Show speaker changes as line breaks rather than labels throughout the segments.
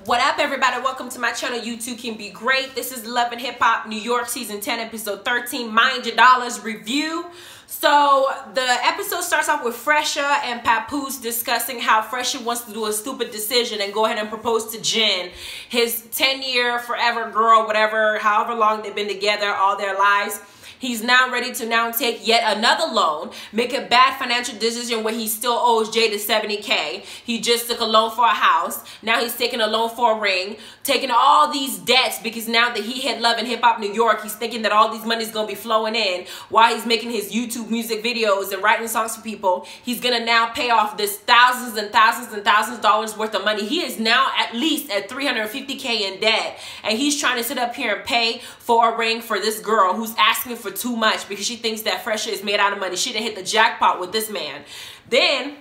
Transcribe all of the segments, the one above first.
What up, everybody? Welcome to my channel. You Too Can Be Great. This is Love and Hip Hop New York Season 10, Episode 13, Mind Your Dollars review. So the episode starts off with Fresha and Papoose discussing how Fresha wants to do a stupid decision and go ahead and propose to Jen, his 10-year forever girl, whatever, however long they've been together all their lives. He's now ready to now take yet another loan, make a bad financial decision where he still owes Jada $70K. He just took a loan for a house. Now he's taking a loan for a ring, taking all these debts because now that he hit Love and Hip Hop New York, he's thinking that all these money's going to be flowing in while he's making his YouTube music videos and writing songs for people. He's going to now pay off this thousands and thousands and thousands of dollars worth of money. He is now at least at $350K in debt, and he's trying to sit up here and pay for a ring for this girl who's asking for too much because she thinks that Fresha is made out of money. She didn't hit the jackpot with this man. Then,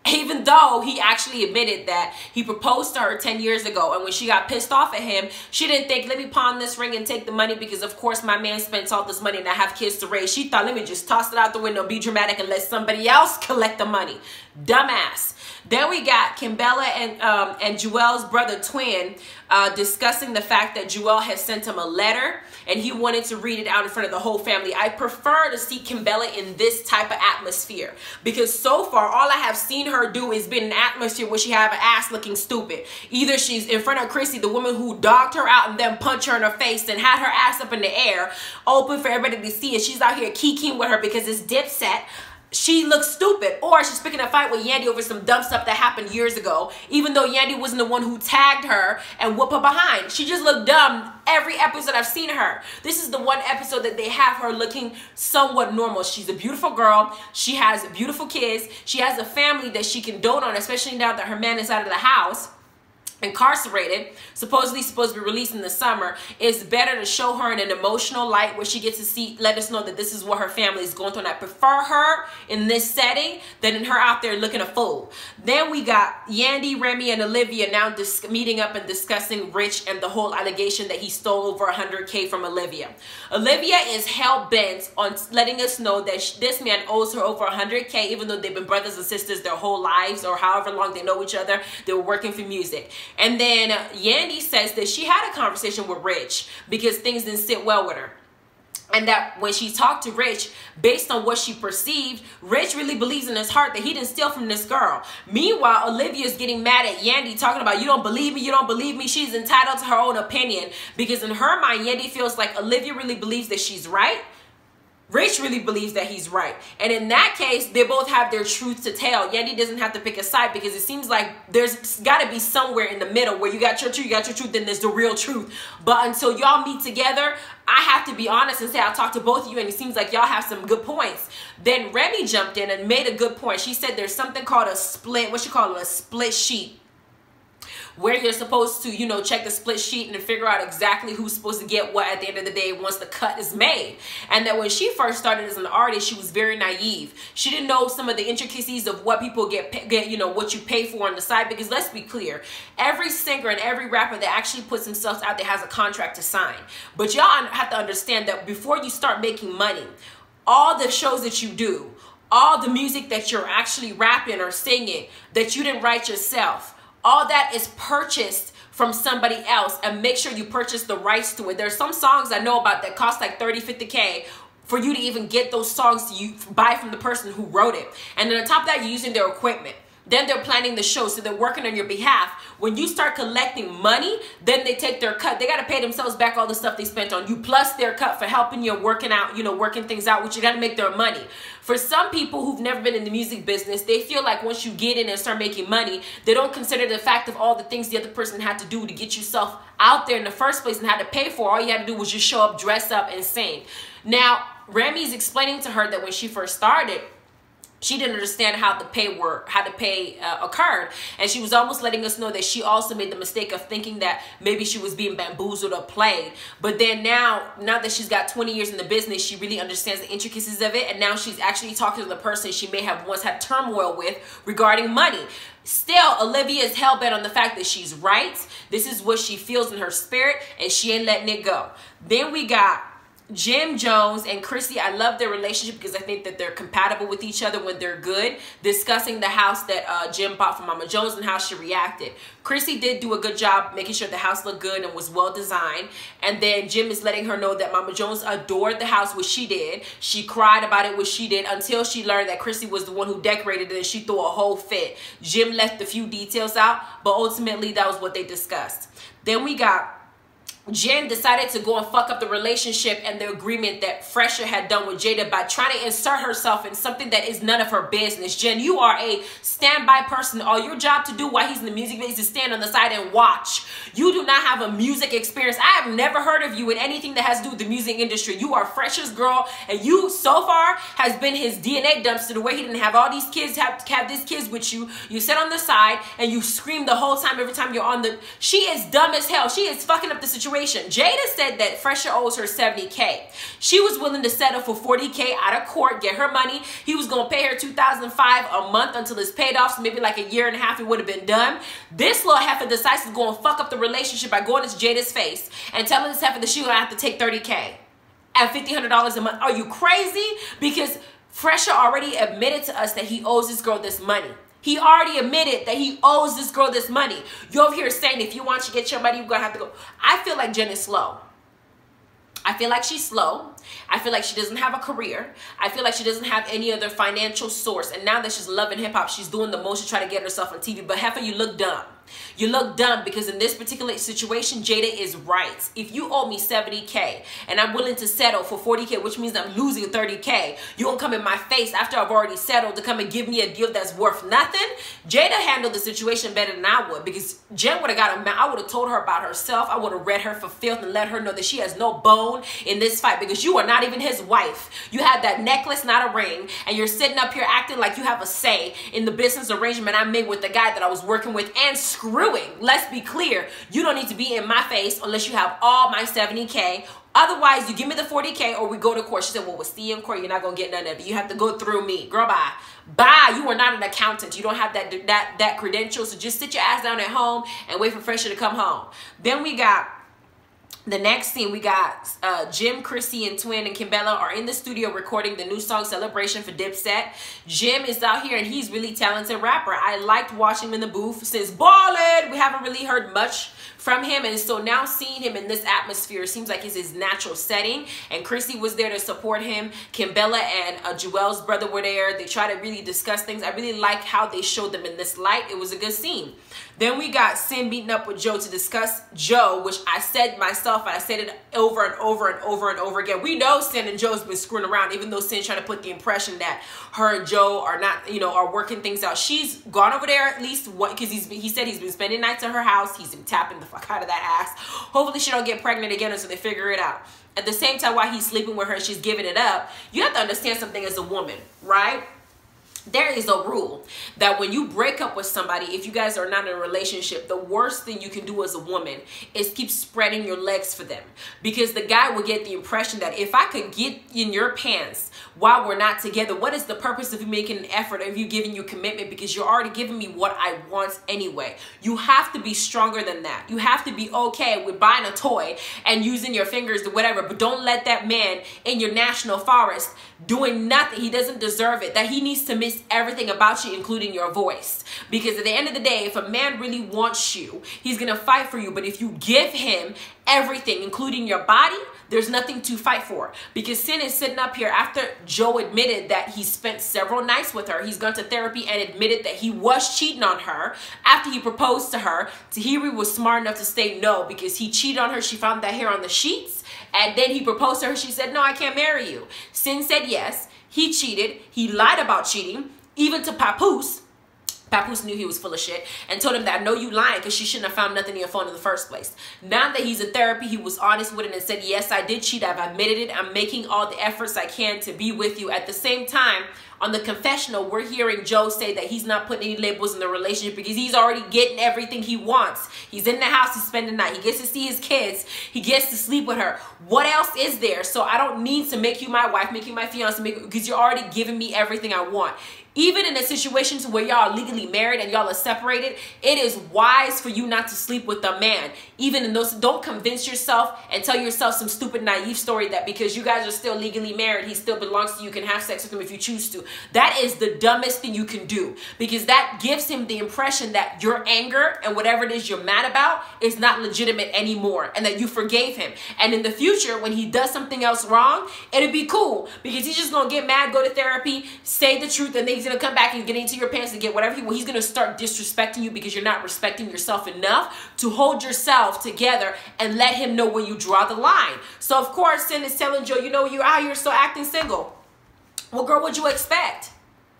even though he actually admitted that he proposed to her 10 years ago, and when she got pissed off at him, she didn't think, let me pawn this ring and take the money because of course my man spends all this money and I have kids to raise. She thought, let me just toss it out the window, be dramatic, and let somebody else collect the money. Dumbass. Then we got Kimbella and Juelz's brother twin discussing the fact that Juel has sent him a letter and he wanted to read it out in front of the whole family. I prefer to see Kimbella in this type of atmosphere because so far all I have seen her do is be in an atmosphere where she have an ass looking stupid. Either she's in front of Chrissy, the woman who dogged her out and then punched her in her face and had her ass up in the air, open for everybody to see, and she's out here kikiing with her because it's Dipset. She looks stupid, or she's picking a fight with Yandy over some dumb stuff that happened years ago, even though Yandy wasn't the one who tagged her and whooped her behind. She just looked dumb every episode I've seen her. This is the one episode that they have her looking somewhat normal. She's a beautiful girl. She has beautiful kids. She has a family that she can dote on, especially now that her man is out of the house, incarcerated, supposed to be released in the summer. It's better to show her in an emotional light where she gets to see, let us know that this is what her family is going through, and I prefer her in this setting than in her out there looking a fool. Then we got Yandy, Remy, and Olivia now meeting up and discussing Rich and the whole allegation that he stole over 100K from Olivia. Olivia is hell-bent on letting us know that this man owes her over 100K, even though they've been brothers and sisters their whole lives, or however long they know each other. They were working for music. And then Yandy says that she had a conversation with Rich because things didn't sit well with her. And that when she talked to Rich, based on what she perceived, Rich really believes in his heart that he didn't steal from this girl. Meanwhile, Olivia's getting mad at Yandy, talking about, you don't believe me, you don't believe me. She's entitled to her own opinion because in her mind, Yandy feels like Olivia really believes that she's right. Rich really believes that he's right. And in that case, they both have their truth to tell. Yandy doesn't have to pick a side because it seems like there's got to be somewhere in the middle where you got your truth, then there's the real truth. But until y'all meet together, I have to be honest and say I talked to both of you and it seems like y'all have some good points. Then Remy jumped in and made a good point. She said there's something called a split, what she call it, a split sheet, where you're supposed to, you know, check the split sheet and figure out exactly who's supposed to get what at the end of the day once the cut is made. And that when she first started as an artist, she was very naive. She didn't know some of the intricacies of what people get, you know, what you pay for on the side. Because let's be clear, every singer and every rapper that actually puts themselves out there has a contract to sign. But y'all have to understand that before you start making money, all the shows that you do, all the music that you're actually rapping or singing that you didn't write yourself, all that is purchased from somebody else, and make sure you purchase the rights to it. There's some songs I know about that cost like 30, 50K for you to even get those songs you buy from the person who wrote it. And then on top of that, you're using their equipment. Then they're planning the show, so they're working on your behalf. When you start collecting money, then they take their cut. They got to pay themselves back all the stuff they spent on you, plus their cut for helping you working out, you know, working things out, which you got to make their money. For some people who've never been in the music business, they feel like once you get in and start making money, they don't consider the fact of all the things the other person had to do to get yourself out there in the first place and had to pay for. All you had to do was just show up, dress up, and sing. Now, Remy's explaining to her that when she first started, she didn't understand how the pay occurred, and she was almost letting us know that she also made the mistake of thinking that maybe she was being bamboozled or played. But then now that she's got 20 years in the business, she really understands the intricacies of it, and now she's actually talking to the person she may have once had turmoil with regarding money. Still, Olivia is hell-bent on the fact that she's right. This is what she feels in her spirit, and she ain't letting it go. Then we got Jim Jones and Chrissy, I love their relationship because I think that they're compatible with each other when they're good. Discussing the house that Jim bought for Mama Jones and how she reacted. Chrissy did do a good job making sure the house looked good and was well designed. And then Jim is letting her know that Mama Jones adored the house, which she did. She cried about it, which she did, until she learned that Chrissy was the one who decorated it and she threw a whole fit. Jim left a few details out, but ultimately that was what they discussed. Then we got Jen decided to go and fuck up the relationship and the agreement that Fresha had done with Jada by trying to insert herself in something that is none of her business. Jen, you are a standby person. All your job to do while he's in the music video is to stand on the side and watch. You do not have a music experience. I have never heard of you in anything that has to do with the music industry. You are Fresha's girl, and you so far has been his DNA dumpster. The way he didn't have all these kids, have these kids with you. You sit on the side and you scream the whole time every time you're on the... She is dumb as hell. She is fucking up the situation. Jada said that Fresha owes her $70K. She was willing to settle for $40K out of court, get her money. He was going to pay her $2,500 a month until it's paid off, so maybe like a year and a half it would have been done. This little heifer decides to go and fuck up the relationship by going to Jada's face and telling this heifer that she going to have to take $30K at $1,500 a month. Are you crazy? Because Fresha already admitted to us that he owes this girl this money. He already admitted that he owes this girl this money. You're over here saying if you want to get your money, you're going to have to go. I feel like Jen is slow. I feel like she's slow. I feel like she doesn't have a career. I feel like she doesn't have any other financial source. And now that she's loving hip hop, she's doing the most to try to get herself on TV. But heifer, you look dumb. You look dumb because in this particular situation, Jada is right. If you owe me $70K and I'm willing to settle for $40K, which means I'm losing $30K, you won't come in my face after I've already settled to come and give me a deal that's worth nothing. Jada handled the situation better than I would, because Jen would have got a... I would have told her about herself. I would have read her for filth and let her know that she has no bone in this fight, because you are not even his wife. You have that necklace, not a ring, and you're sitting up here acting like you have a say in the business arrangement I made with the guy that I was working with and screwing. Let's be clear. You don't need to be in my face unless you have all my $70K. Otherwise, you give me the $40K or we go to court. She said, well, we'll see you in court. You're not going to get none of it. You have to go through me. Girl, bye. Bye. You are not an accountant. You don't have that credential. So just sit your ass down at home and wait for Fresha to come home. Then we got... The next scene, we got Jim, Chrissy, and Twin and Kimbella are in the studio recording the new song Celebration for Dipset. Jim is out here and he's really talented rapper. I liked watching him in the booth since Ballin'. We haven't really heard much from him, and so now seeing him in this atmosphere seems like it's his natural setting. And Chrissy was there to support him. Kimbella and Joel's brother were there. They try to really discuss things. I really like how they showed them in this light. It was a good scene. Then we got Sin meeting up with Joe to discuss Joe, which I said myself, and I said it over and over and over and over again. We know Sin and Joe's been screwing around, even though Sin's trying to put the impression that her and Joe are not, you know, are working things out. She's gone over there at least one, because he said he's been spending nights at her house. He's been tapping the fuck out of that ass. Hopefully she don't get pregnant again until they figure it out. At the same time, while he's sleeping with her, she's giving it up. You have to understand something as a woman, right? There is a rule that when you break up with somebody, if you guys are not in a relationship, the worst thing you can do as a woman is keep spreading your legs for them. Because the guy will get the impression that if I could get in your pants while we're not together, what is the purpose of you making an effort, of you giving you commitment? Because you're already giving me what I want anyway. You have to be stronger than that. You have to be okay with buying a toy and using your fingers to whatever, but don't let that man in your national forest doing nothing. He doesn't deserve it. That he needs to miss everything about you, including your voice. Because at the end of the day, if a man really wants you, he's gonna fight for you. But if you give him everything, including your body, there's nothing to fight for. Because Sin is sitting up here after Joe admitted that he spent several nights with her. He's gone to therapy and admitted that he was cheating on her after he proposed to her. Tahiri was smart enough to say no, because he cheated on her. She found that hair on the sheets. And then he proposed to her. She said, no, I can't marry you. Sin said yes. He cheated. He lied about cheating, even to Papoose. Papoose knew he was full of shit and told him that, I know you lying, because she shouldn't have found nothing in your phone in the first place. Now that he's in therapy, he was honest with it and said, yes, I did cheat. I've admitted it. I'm making all the efforts I can to be with you. At the same time, on the confessional, we're hearing Joe say that he's not putting any labels in the relationship because he's already getting everything he wants. He's in the house, he's spending the night, he gets to see his kids, he gets to sleep with her. What else is there? So I don't need to make you my wife, make you my fiance, because you're already giving me everything I want. Even in a situation where y'all are legally married and y'all are separated, it is wise for you not to sleep with a man. Even in those, don't convince yourself and tell yourself some stupid naive story that because you guys are still legally married, he still belongs to you, you can have sex with him if you choose to. That is the dumbest thing you can do, because that gives him the impression that your anger and whatever it is you're mad about is not legitimate anymore, and that you forgave him. And in the future, when he does something else wrong, it'll be cool, because he's just gonna get mad, go to therapy, say the truth, and then he's gonna come back and get into your pants and get whatever he's gonna start disrespecting you because you're not respecting yourself enough to hold yourself together and let him know where you draw the line. So of course, Sin is telling Joe, you know, you're out here still acting single. Well, girl, what'd you expect?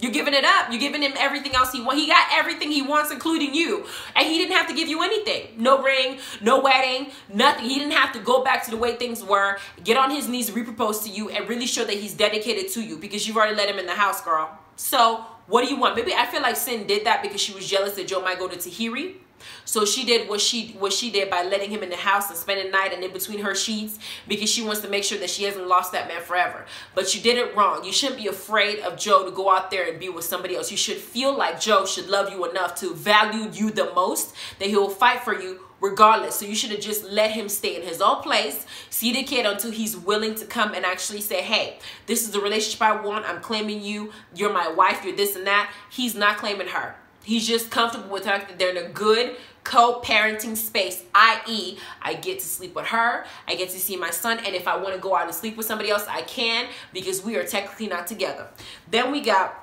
You're giving it up. You're giving him everything else he wants. He got everything he wants, including you. And he didn't have to give you anything. No ring, no wedding, nothing. He didn't have to go back to the way things were, get on his knees, re-propose to you, and really show that he's dedicated to you, because you've already let him in the house, girl. So what do you want? Maybe I feel like Sin did that because she was jealous that Joe might go to Tahiri. So she did what she did by letting him in the house and spending the night and in between her sheets, because she wants to make sure that she hasn't lost that man forever. But you did it wrong. You shouldn't be afraid of Joe to go out there and be with somebody else. You should feel like Joe should love you enough to value you the most, that he'll fight for you regardless. So you should have just let him stay in his own place, see the kid until he's willing to come and actually say, hey, this is the relationship I want. I'm claiming you. You're my wife. You're this and that. He's not claiming her. He's just comfortable with her, that they're in a good co-parenting space, i.e. I get to sleep with her, I get to see my son, and if I want to go out and sleep with somebody else, I can, because we are technically not together. Then we got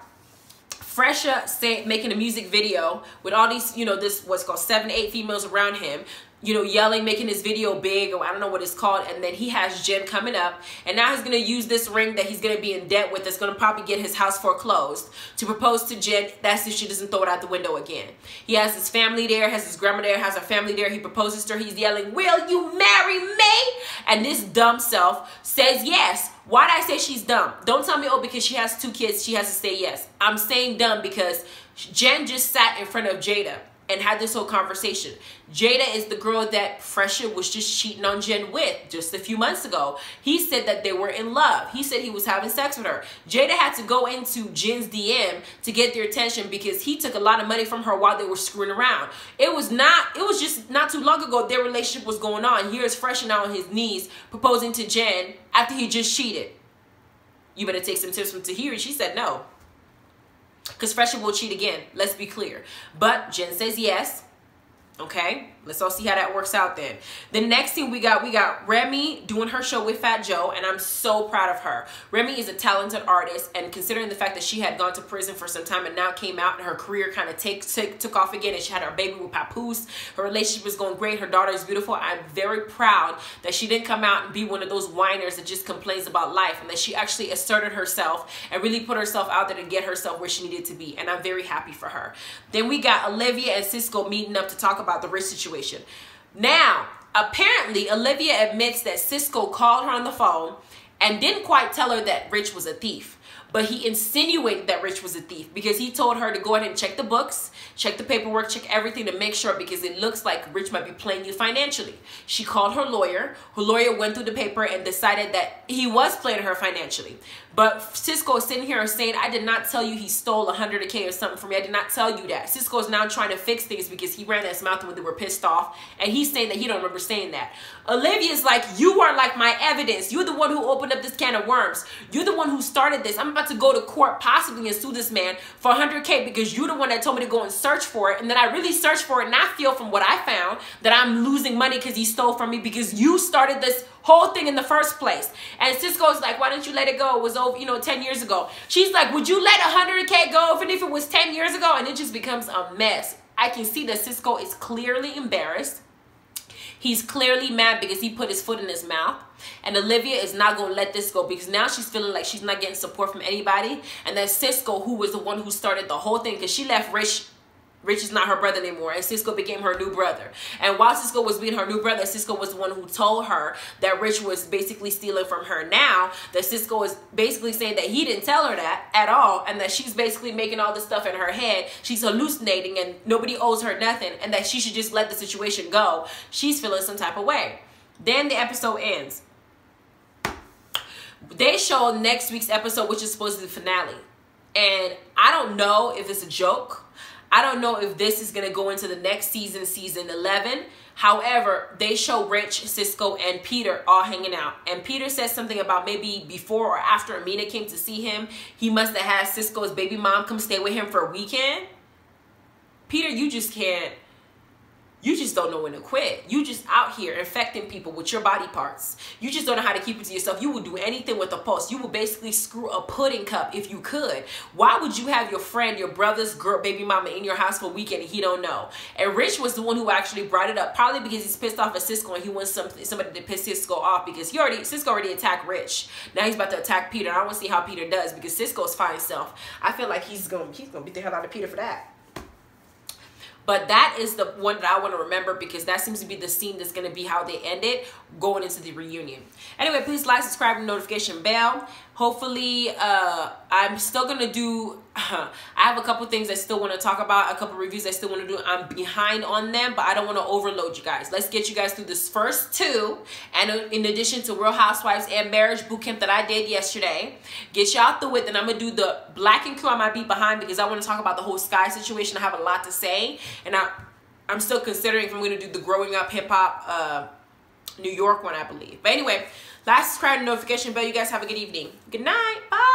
Fresha making a music video with all these, you know, this what's called 7 to 8 females around him, you know, yelling, making his video big, or I don't know what it's called. And then he has Jen coming up, and now he's going to use this ring that he's going to be in debt with, that's going to probably get his house foreclosed, to propose to Jen. That's if she doesn't throw it out the window again. He has his family there, has his grandma there, has her family there. He proposes to her. He's yelling, will you marry me? And this dumb self says yes. Why did I say she's dumb? Don't tell me, oh, because she has 2 kids, she has to say yes. I'm saying dumb because Jen just sat in front of Jada and had this whole conversation. Jada is the girl that Fresha was just cheating on Jen with just a few months ago. He said that they were in love. He said he was having sex with her. Jada had to go into Jen's DM to get their attention because he took a lot of money from her while they were screwing around. It was just not too long ago their relationship was going on. Here's Fresha now on his knees proposing to Jen after he just cheated. You better take some tips from Tahiri. She said no. Because Fresha will cheat again. Let's be clear. But Jen says yes. Okay, let's all see how that works out then. The next thing we got Remy doing her show with Fat Joe, and I'm so proud of her. Remy is a talented artist, and considering the fact that she had gone to prison for some time and now came out and her career kind of took off again, and she had her baby with Papoose, her relationship is going great, her daughter is beautiful. I'm very proud that she didn't come out and be one of those whiners that just complains about life, and that she actually asserted herself and really put herself out there to get herself where she needed to be, and I'm very happy for her. Then we got Olivia and Cisco meeting up to talk about the Rich situation. Now, apparently, Olivia admits that Cisco called her on the phone and didn't quite tell her that Rich was a thief. But he insinuated that Rich was a thief because he told her to go ahead and check the books, check the paperwork, check everything to make sure, because it looks like Rich might be playing you financially. She called her lawyer. Her lawyer went through the paper and decided that he was playing her financially. But Cisco is sitting here saying, I did not tell you he stole $100K or something from me. I did not tell you that. Cisco is now trying to fix things because he ran his mouth when they were pissed off. And he's saying that he don't remember saying that. Olivia's like, you are like my evidence. You're the one who opened up this can of worms. You're the one who started this. I'm about to go to court possibly and sue this man for $100K because you're the one that told me to go and search for it. And then I really searched for it, and I feel from what I found that I'm losing money because he stole from me because you started this whole thing in the first place. And Cisco's like, why don't you let it go? It was over, 10 years ago. She's like, would you let $100K go even if it was 10 years ago? And it just becomes a mess. I can see that Cisco is clearly embarrassed. He's clearly mad because he put his foot in his mouth. And Olivia is not going to let this go because now she's feeling like she's not getting support from anybody. And then Cisco, who was the one who started the whole thing, because she left Rich is not her brother anymore, and Cisco became her new brother. And while Cisco was being her new brother, Cisco was the one who told her that Rich was basically stealing from her. Now that Cisco is basically saying that he didn't tell her that at all, and that she's basically making all this stuff in her head, she's hallucinating and nobody owes her nothing, and that she should just let the situation go, she's feeling some type of way. Then the episode ends. They show next week's episode, which is supposed to be the finale. And I don't know if it's a joke. I don't know if this is going to go into the next season, season 11. However, they show Rich, Cisco, and Peter all hanging out. And Peter says something about maybe before or after Amina came to see him, he must have had Cisco's baby mom come stay with him for a weekend. Peter, you just can't. You just don't know when to quit. You just out here infecting people with your body parts. You just don't know how to keep it to yourself. You will do anything with a pulse. You will basically screw a pudding cup if you could. Why would you have your friend, your brother's girl, baby mama in your house for a weekend and he don't know? And Rich was the one who actually brought it up, probably because he's pissed off at Cisco and he wants somebody to piss Cisco off, because Cisco already attacked Rich. Now he's about to attack Peter. I want to see how Peter does, because Cisco's fine self. I feel like he's gonna beat the hell out of Peter for that. But that is the one that I want to remember, because that seems to be the scene that's going to be how they end it going into the reunion. Anyway, please like, subscribe, and notification bell. Hopefully, I'm still going to do, I have a couple things I still want to talk about, a couple reviews I still want to do. I'm behind on them, but I don't want to overload you guys. Let's get you guys through this first two. And in addition to Real Housewives and Marriage Bootcamp that I did yesterday, get y'all through it. Then I'm going to do the Black and Crew I might be behind, because I want to talk about the whole Sky situation. I have a lot to say. And I'm still considering if I'm going to do the Growing Up Hip Hop New York one, I believe. But anyway, like, subscribe, and notification bell. You guys have a good evening. Good night. Bye.